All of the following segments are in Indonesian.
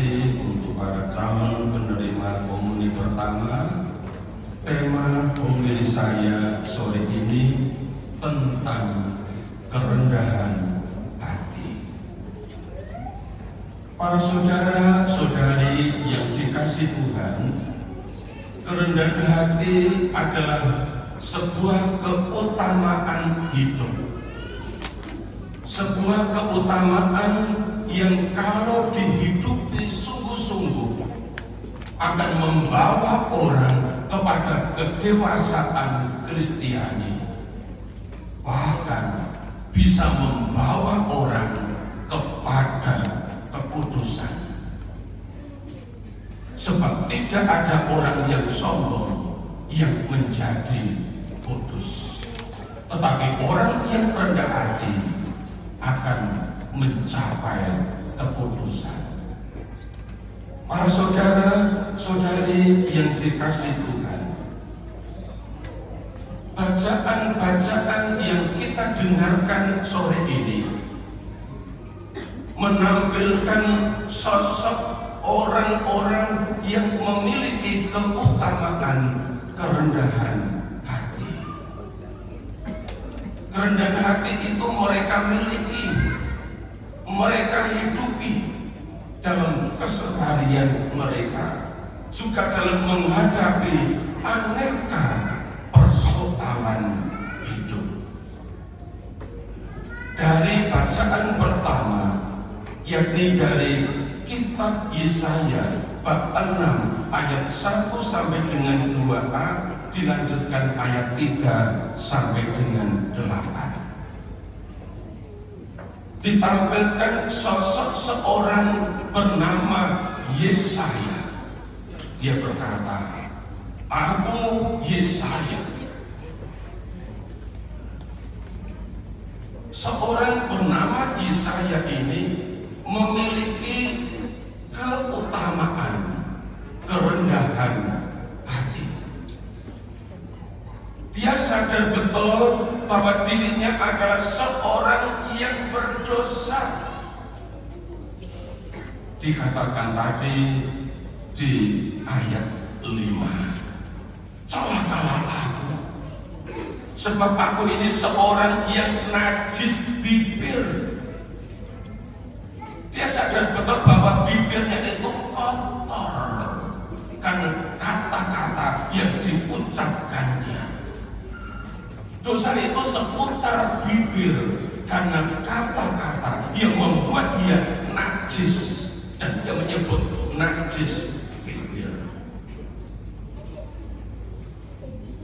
kasih untuk para calon penerima komuni pertama. Tema homili saya sore ini tentang kerendahan hati. Para saudara-saudari yang dikasih Tuhan, kerendahan hati adalah sebuah keutamaan hidup. Sebuah keutamaan yang kalau dihidupi sungguh-sungguh akan membawa orang kepada kedewasaan Kristiani, bahkan bisa membawa orang kepada kekudusan. Sebab tidak ada orang yang sombong yang menjadi kudus, tetapi orang yang rendah hati akan mencapai kekudusan. Para saudara-saudari yang dikasih Tuhan, bacaan-bacaan yang kita dengarkan sore ini menampilkan sosok orang-orang yang memiliki keutamaan kerendahan hati. Kerendahan hati itu mereka miliki, mereka hidupi dalam keseharian mereka, juga dalam menghadapi aneka persoalan hidup. Dari bacaan pertama, yakni dari kitab Yesaya bab 6 ayat 1 sampai dengan 2a, dilanjutkan ayat 3 sampai dengan 8. Ditampilkan sosok seorang bernama Yesaya. Dia berkata, "Aku Yesaya." Seorang bernama Yesaya ini memiliki keutamaan kerendahan hati. Dia sadar betul bahwa dirinya adalah seorang yang berdosa. Dikatakan tadi di ayat 5, "Celakalah aku, sebab aku ini seorang yang najis bibir." Dia sadar betul bahwa bibirnya itu kotor karena kata-kata yang diucapkannya. Dosa itu seputar bibir karena kata-kata yang membuat dia najis, dan dia menyebut najis bibir.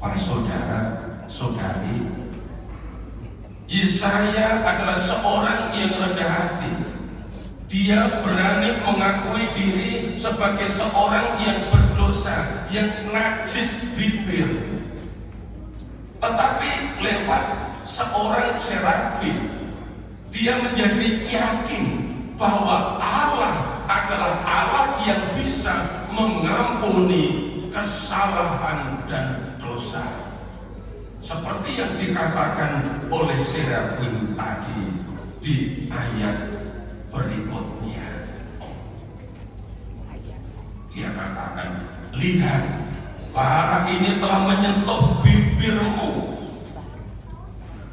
Para saudara-saudari, Yesaya adalah seorang yang rendah hati. Dia berani mengakui diri sebagai seorang yang berdosa, yang najis bibir. Tetapi lewat seorang serafim, dia menjadi yakin bahwa Allah adalah Allah yang bisa mengampuni kesalahan dan dosa, seperti yang dikatakan oleh serafim tadi di ayat berikutnya. Dia katakan, "Lihat, bara ini telah menyentuh bibirmu,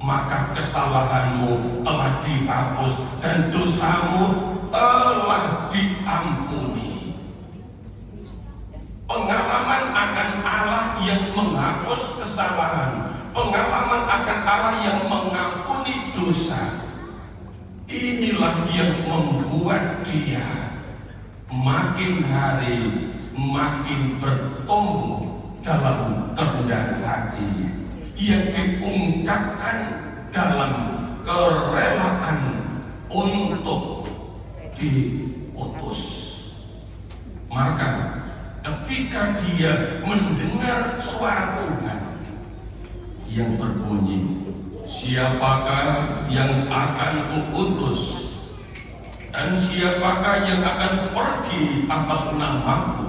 maka kesalahanmu telah dihapus dan dosamu telah diampuni." Pengalaman akan Allah yang menghapus kesalahan, pengalaman akan Allah yang mengampuni dosa, inilah yang membuat dia makin hari makin bertumbuh dalam kerendahan hati yang diungkapkan dalam kerelaan untuk diutus. Maka ketika dia mendengar suara Tuhan yang berbunyi, "Siapakah yang akan kuutus, dan siapakah yang akan pergi atas namaku?"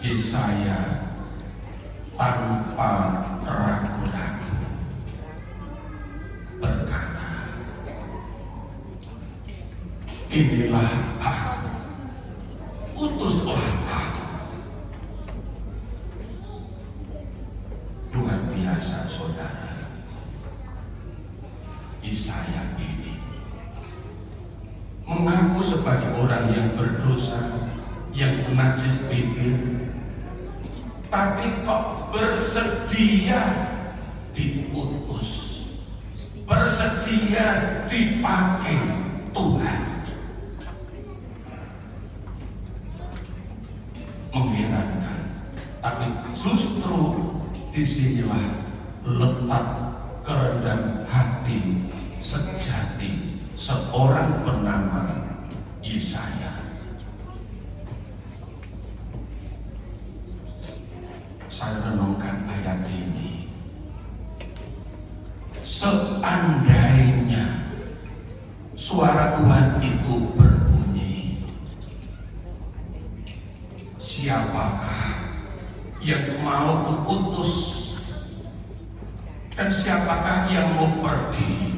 Yesaya tanpa ragu-ragu berkata, inilah aku, utuslah aku. Luar biasa saudara. Yesaya ini mengaku sebagai orang yang berdosa, yang najis bibir, tapi kok bersedia diutus, bersedia dipakai Tuhan. Mengherankan, tapi justru disinilah letak kerendahan hati sejati seorang bernama Yesaya. Saya renungkan ayat ini. Seandainya suara Tuhan itu berbunyi, siapakah yang mau kuutus dan siapakah yang mau pergi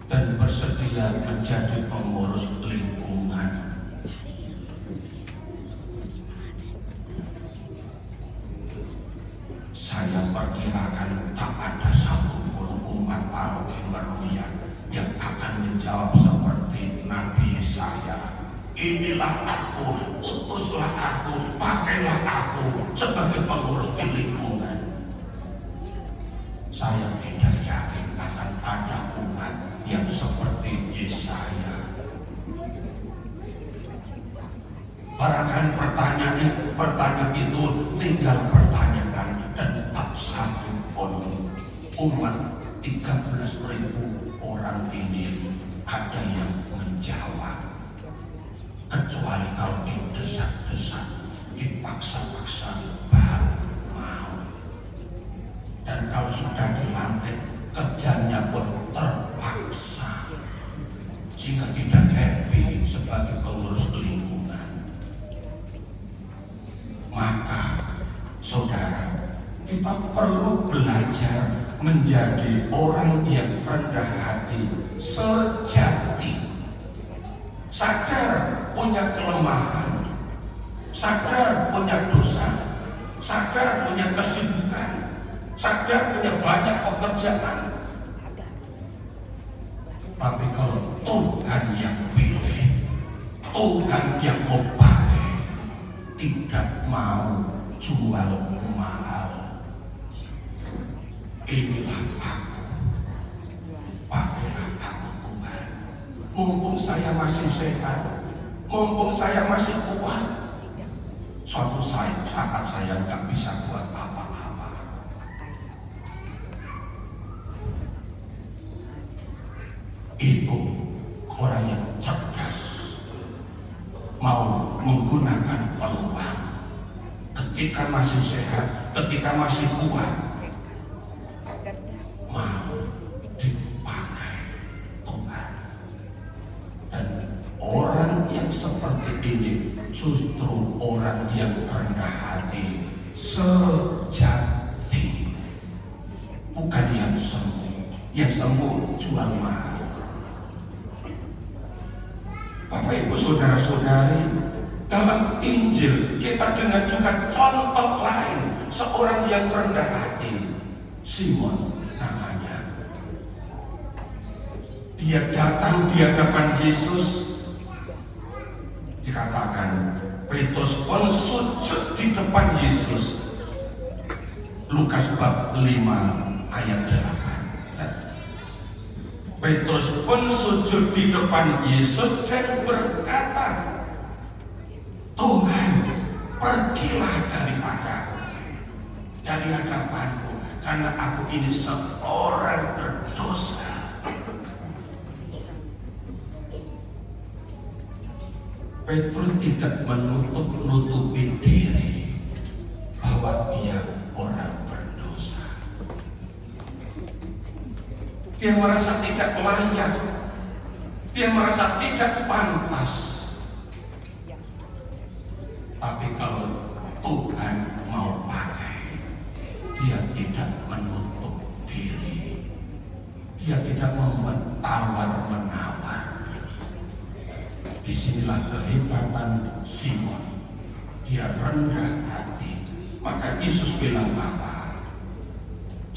dan bersedia menjadi pengurus lingkungan. Saya perkirakan tak ada satupun umat Paroki Maria yang akan menjawab seperti Nabi Yesaya. Inilah aku, utuslah aku, pakailah aku sebagai pengurus di lingkungan. Saya tidak yakin akan ada umat yang seperti Yesaya. Barangkali pertanyaan itu tinggal pertanyakan dan tak satu pun umat 13.000 orang ini ada yang menjawab, kecuali kalau didesak-desak, dipaksa-paksa baru mau. Dan kalau sudah dilantik, kerjanya pun terpaksa, sehingga tidak happy sebagai pengurus lingkungan. Maka saudara, kita perlu belajar menjadi orang yang rendah hati sejati, sadar punya kelemahan, sadar punya dosa, sadar punya kesibukan, sadar punya banyak pekerjaan. Tapi kalau Tuhan yang pilih, Tuhan yang mau pakai, tidak mau jual mahal. Inilah aku, pakailah aku Tuhan. Mumpung saya masih sehat, mumpung saya masih kuat, suatu saat saya nggak bisa buat apa-apa. Itu orang yang cerdas, mau menggunakan peluang ketika masih sehat, ketika masih kuat, mau dipakai Tuhan. Dan orang yang seperti ini justru orang yang rendah hati sejati, bukan yang semu. Yang semu jual mahal. Bapak Ibu saudara-saudari, dalam Injil kita dengar juga contoh lain seorang yang rendah hati, Simon namanya. Dia datang di hadapan Yesus, dikatakan Petrus pun sujud di depan Yesus. Lukas bab 5 ayat 8. Petrus pun sujud di depan Yesus dan berkata, Tuhan, pergilah dari hadapanku, karena aku ini seorang berdosa. Petrus tidak menutup-nutupi diri bahwa ia orang berdosa. Dia merasa tidak layak, dia merasa tidak pantas. Tapi kalau Tuhan mau pakai, dia tidak menutup diri, dia tidak tidak membuat tawar-menawar. Disinilah kehebatan Simon. Dia rendah hati. Maka Yesus bilang apa?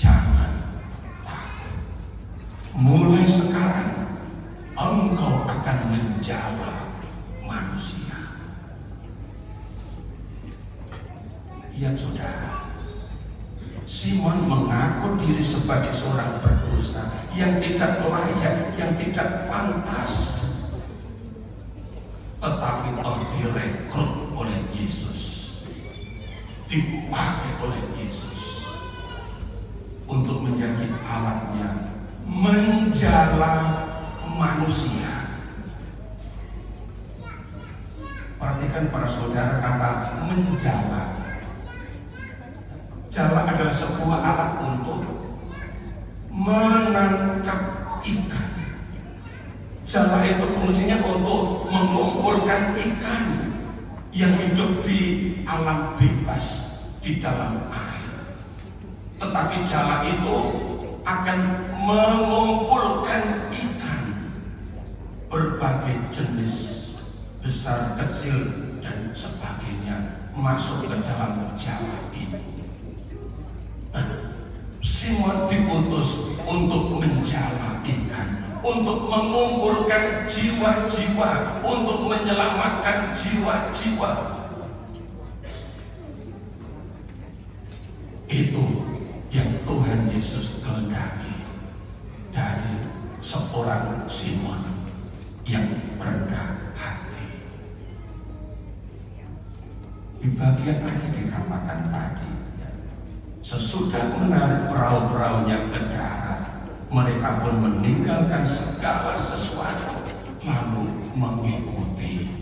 Jangan takut. Mulai sekarang engkau akan menjala manusia. Ya saudara, Simon mengaku diri sebagai seorang berdosa yang tidak layak, yang tidak pantas, tetapi toh direkrut oleh Yesus, dipakai oleh Yesus untuk menjadi alatnya menjala manusia. Perhatikan para saudara kata menjala. Jala adalah sebuah alat untuk menangkap ikan. Jala itu fungsinya untuk mengumpulkan ikan yang hidup di alam bebas, di dalam air. Tetapi jala itu akan mengumpulkan ikan berbagai jenis, besar, kecil, dan sebagainya masuk ke dalam jala itu. Simon diutus untuk menjala ikan, untuk mengumpulkan jiwa-jiwa, untuk menyelamatkan jiwa-jiwa. Itu yang Tuhan Yesus kehendaki dari seorang Simon yang rendah hati. Di bagian akhir dikatakan tadi, sesudah menarik perahu-perahunya ke darat, mereka pun meninggalkan segala sesuatu lalu mengikuti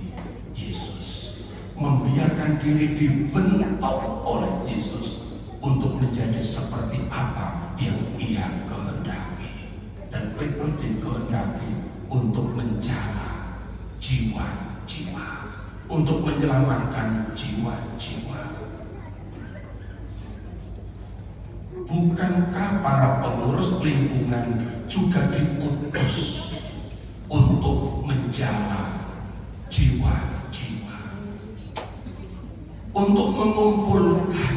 Yesus, membiarkan diri dibentuk oleh Yesus untuk menjadi seperti apa yang Ia kehendaki. Dan Petrus dikehendaki untuk menjala jiwa-jiwa, untuk menyelamatkan jiwa-jiwa. Bukankah para pengurus lingkungan juga diutus untuk menjala jiwa-jiwa, untuk mengumpulkan,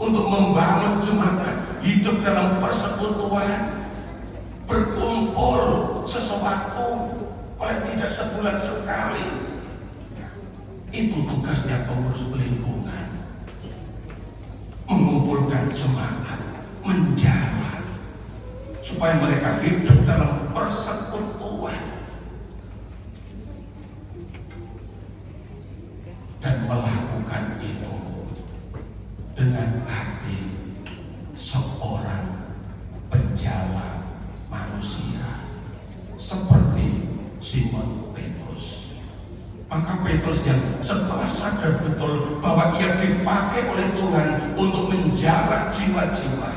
untuk membangun jemaat hidup dalam persekutuan, berkumpul sesuatu, paling tidak sebulan sekali. Itu tugasnya pengurus lingkungan, mengumpulkan jemaat, menjala, supaya mereka hidup dalam persekutuan dan melakukan itu dengan hati seorang penjala manusia seperti Simon Petrus. Maka Petrus yang setelah sadar betul bahwa ia dipakai oleh Tuhan untuk menjala jiwa-jiwa,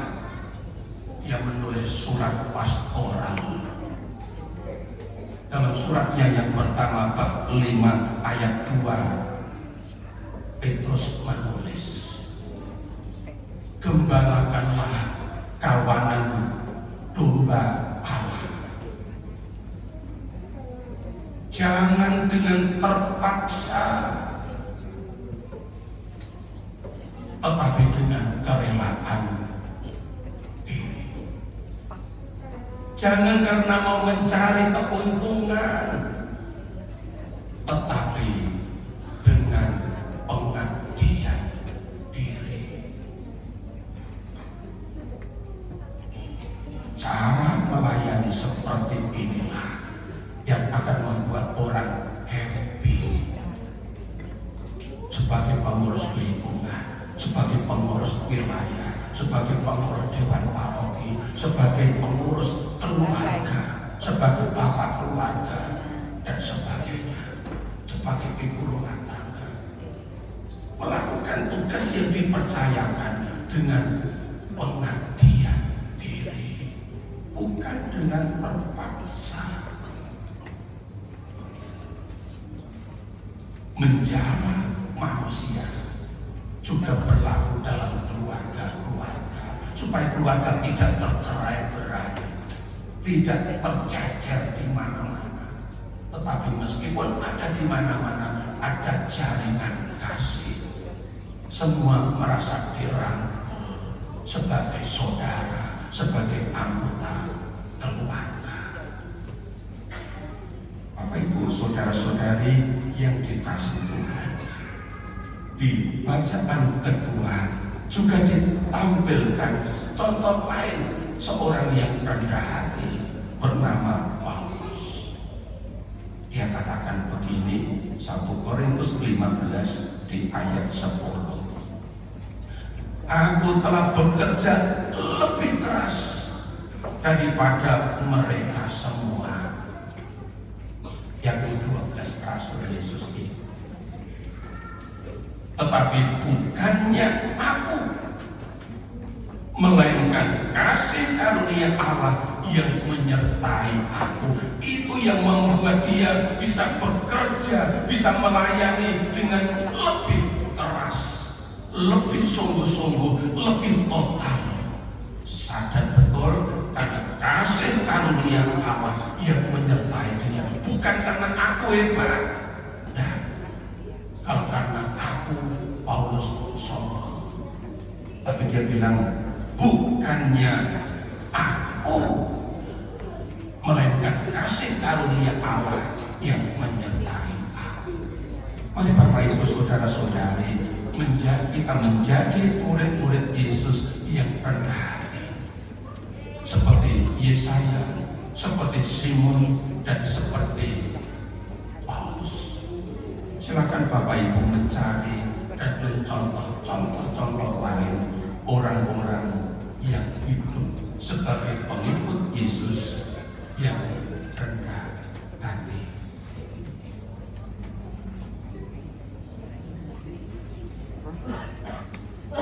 ia menulis surat pastoral. Dalam suratnya yang pertama bab 5 ayat 2, Petrus menulis, gembalakanlah kawanan domba Allah. Jangan dengan terpaksa, tetapi dengan kerelaan diri. Jangan karena mau mencari keuntungan, tetapi dengan pengabdian diri. Cara melayani seperti inilah yang akan membuat orang happy. Sebagai pengurus lingkungan, sebagai pengurus wilayah, sebagai pengurus dewan paroki, sebagai pengurus keluarga, sebagai bapak keluarga, dan sebagainya, sebagai ibu rumah tangga, melakukan tugas yang dipercayakan dengan pengabdian diri, bukan dengan terpaksa. Menjala manusia juga berlaku dalam keluarga-keluarga, supaya keluarga tidak tercerai-berai. tidak tercecer di mana-mana. Tetapi meskipun ada di mana-mana, ada jaringan kasih. Semua merasa dirangkul sebagai saudara, sebagai anggota keluarga. Bapak Ibu, saudara-saudari yang dikasihi Tuhan, di bacaan kedua juga ditampilkan contoh lain seorang yang rendah hati bernama Paulus. Dia katakan begini, 1 Korintus 15 di ayat 10. Aku telah bekerja lebih keras daripada mereka semua. Yang 12 rasul Yesus ini. Tetapi bukannya aku, melainkan kasih karunia Allah yang menyertai aku. Itu yang membuat dia bisa bekerja, bisa melayani dengan lebih keras, lebih sungguh-sungguh, lebih total. Sadar betul karena kasih karunia Allah yang menyertai dia, bukan karena aku hebat. Nah, kalau karena aku, Paulus sombong. Tapi dia bilang, bukannya aku, melainkan kasih karunia Allah yang menyertai aku. Mari Bapak Ibu saudara-saudari, kita menjadi murid-murid Yesus yang rendah hati, seperti Yesaya, seperti Simon, dan seperti Paulus. Silakan Bapak Ibu mencari dan contoh-contoh lain orang-orang yang hidup sebagai pengikut Yesus yang rendah hati.